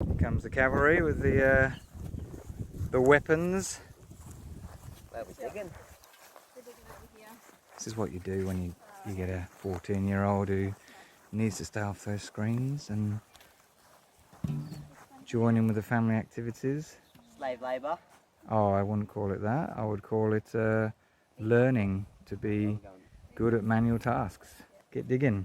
Here comes the cavalry with the weapons. Where are we digging? We're digging over here. This is what you do when you get a 14-year-old who needs to stay off those screens and join in with the family activities. Slave labour. Oh, I wouldn't call it that. I would call it learning to be good at manual tasks. Get digging.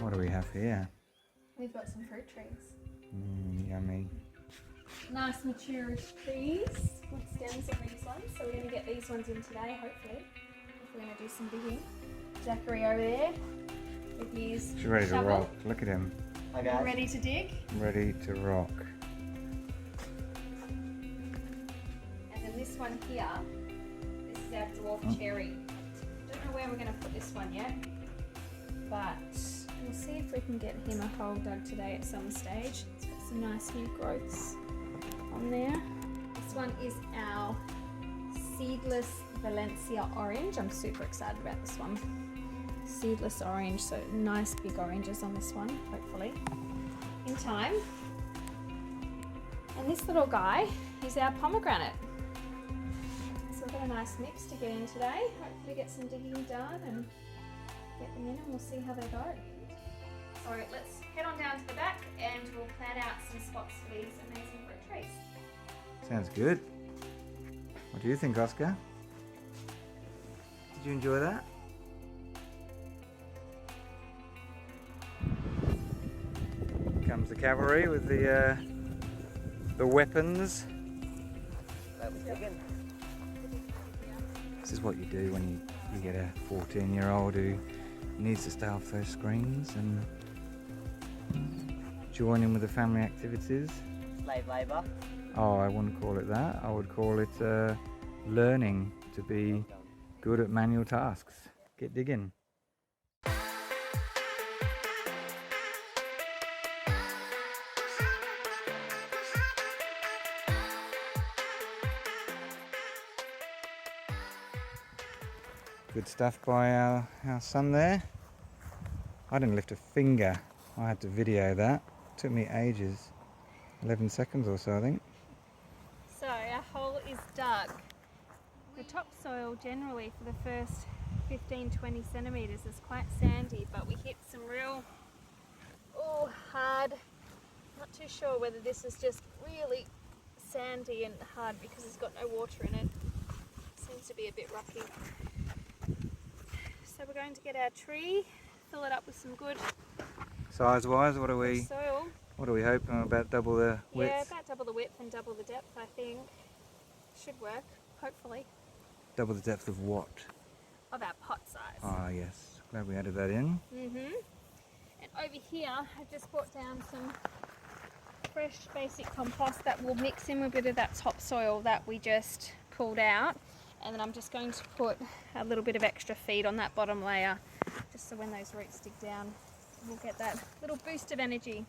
What do we have here? We've got some fruit trees. Yummy. Nice mature trees with stems on these ones. So we're going to get these ones in today, hopefully. If we're going to do some digging. Zachary over there with his She's ready to shovel. rock. Look at him. Hi guys. Ready to dig. Ready to rock. And then this one here, this is our dwarf cherry. Don't know where we're going to put this one yet, but we'll see if we can get him a hole dug today at some stage. It's got some nice new growths on there. This one is our seedless Valencia orange. I'm super excited about this one. Seedless orange, so nice big oranges on this one, hopefully, in time. And this little guy is our pomegranate. So we've got a nice mix to get in today. Hopefully get some digging done and get them in, and we'll see how they go. So let's head on down to the back and we'll plan out some spots for these amazing fruit trees. Sounds good. What do you think, Oscar? Did you enjoy that? Here comes the cavalry with the weapons. Where are we digging? This is what you do when you get a 14-year-old who needs to stay off those screens and join in with the family activities. Slave labour. Oh, I wouldn't call it that. I would call it learning to be good at manual tasks. Get digging. Good stuff by our son there. I didn't lift a finger. I had to video that. Took me ages. 11 seconds or so, I think. So our hole is dug. The topsoil generally for the first 15-20 centimetres is quite sandy, but we hit some real hard. Not too sure whether this is just really sandy and hard because it's got no water in it. Seems to be a bit rocky. So we're going to get our tree, fill it up with some good Size-wise, what are we soil. hoping? About double the width? Yeah, about double the width and double the depth, I think. Should work, hopefully. Double the depth of what? Of our pot size. Ah, yes. Glad we added that in. And over here, I've just brought down some fresh basic compost that will mix in with a bit of that topsoil that we just pulled out. And then I'm just going to put a little bit of extra feed on that bottom layer, just so when those roots dig down, we'll get that little boost of energy.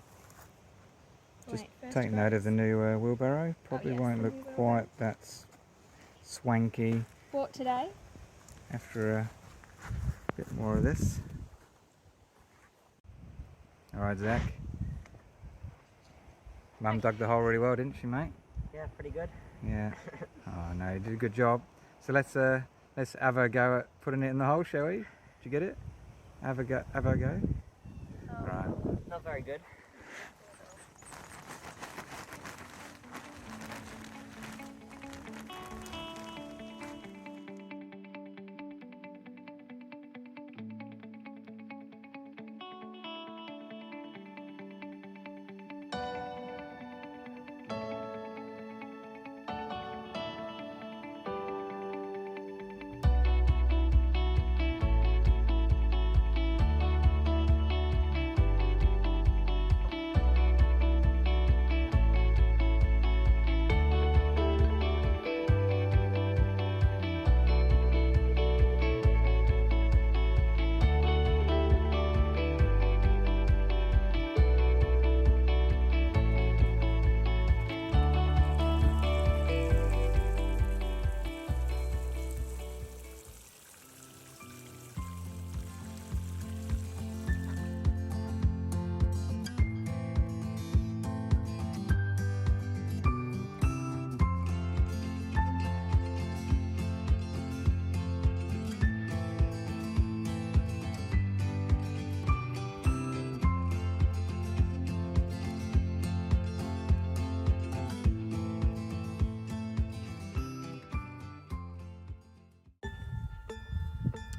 Just take note of the new wheelbarrow. Probably yes, won't the look new wheelbarrow. quite that swanky Bought today. after a bit more of this. Alright, Zach. Mum dug the hole really well, didn't she, mate? Yeah, pretty good. Yeah. Oh no, you did a good job. So let's have a go at putting it in the hole, shall we? Did you get it? Have a go. Right. Not very good.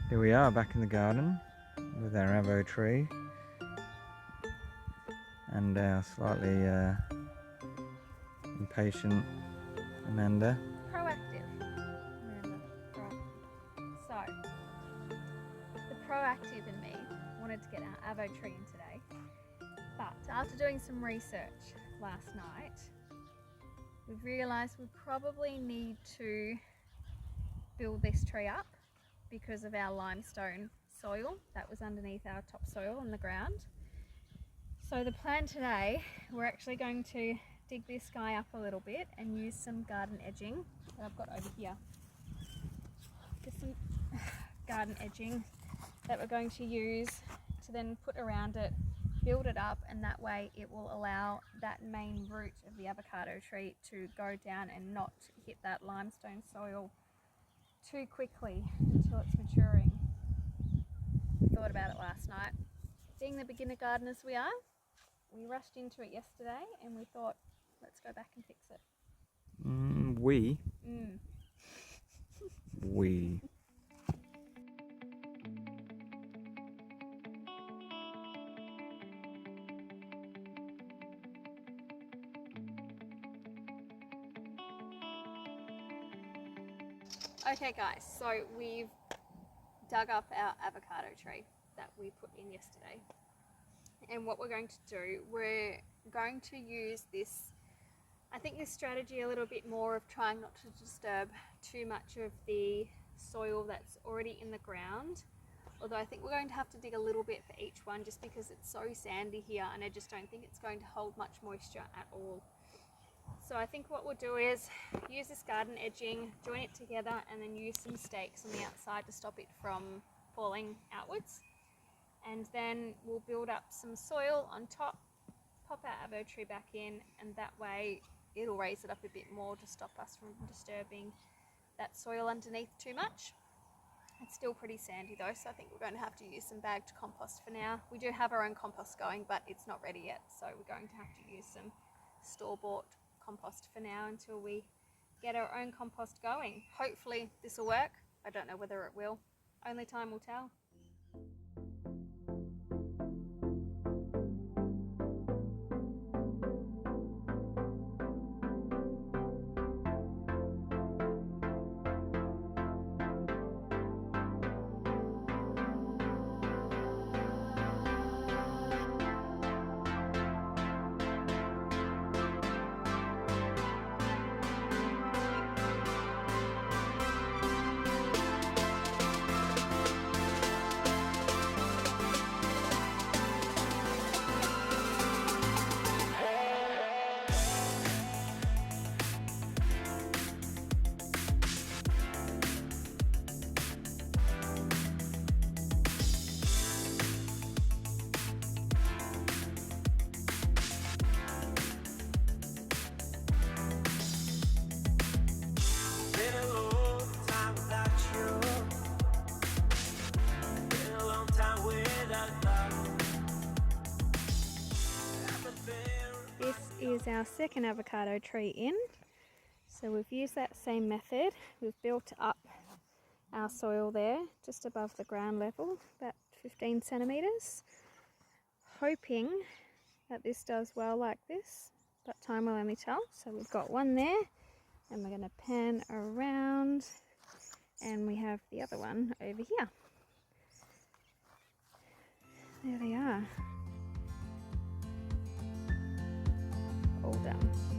Here we are back in the garden with our avo tree and our slightly impatient Amanda. Proactive. Amanda, proactive. So, the proactive in me wanted to get our avo tree in today, but after doing some research last night, we've realised we probably need to build this tree up because of our limestone soil that was underneath our topsoil in the ground. So the plan today, we're actually going to dig this guy up a little bit and use some garden edging that I've got over here. Just some garden edging that we're going to use to then put around it, build it up, and that way it will allow that main root of the avocado tree to go down and not hit that limestone soil too quickly until it's maturing. We thought about it last night. Being the beginner gardeners we are, we rushed into it yesterday and we thought, let's go back and fix it. We. Okay guys, so we've dug up our avocado tree that we put in yesterday. And what we're going to do, we're going to use this, I think this strategy a little bit more of trying not to disturb too much of the soil that's already in the ground. Although I think we're going to have to dig a little bit for each one just because it's so sandy here and I just don't think it's going to hold much moisture at all. So I think what we'll do is use this garden edging, join it together, and then use some stakes on the outside to stop it from falling outwards. And then we'll build up some soil on top, pop our avo tree back in, and that way it'll raise it up a bit more to stop us from disturbing that soil underneath too much. It's still pretty sandy though, so I think we're going to have to use some bagged compost for now. We do have our own compost going, but it's not ready yet, so we're going to have to use some store-bought compost for now until we get our own compost going. Hopefully this will work. I don't know whether it will. Only time will tell. This is our second avocado tree in. So we've used that same method. We've built up our soil there just above the ground level, about 15 centimetres, hoping that this does well like this, but time will only tell. So we've got one there and we're going to pan around and we have the other one over here. There they are. All done.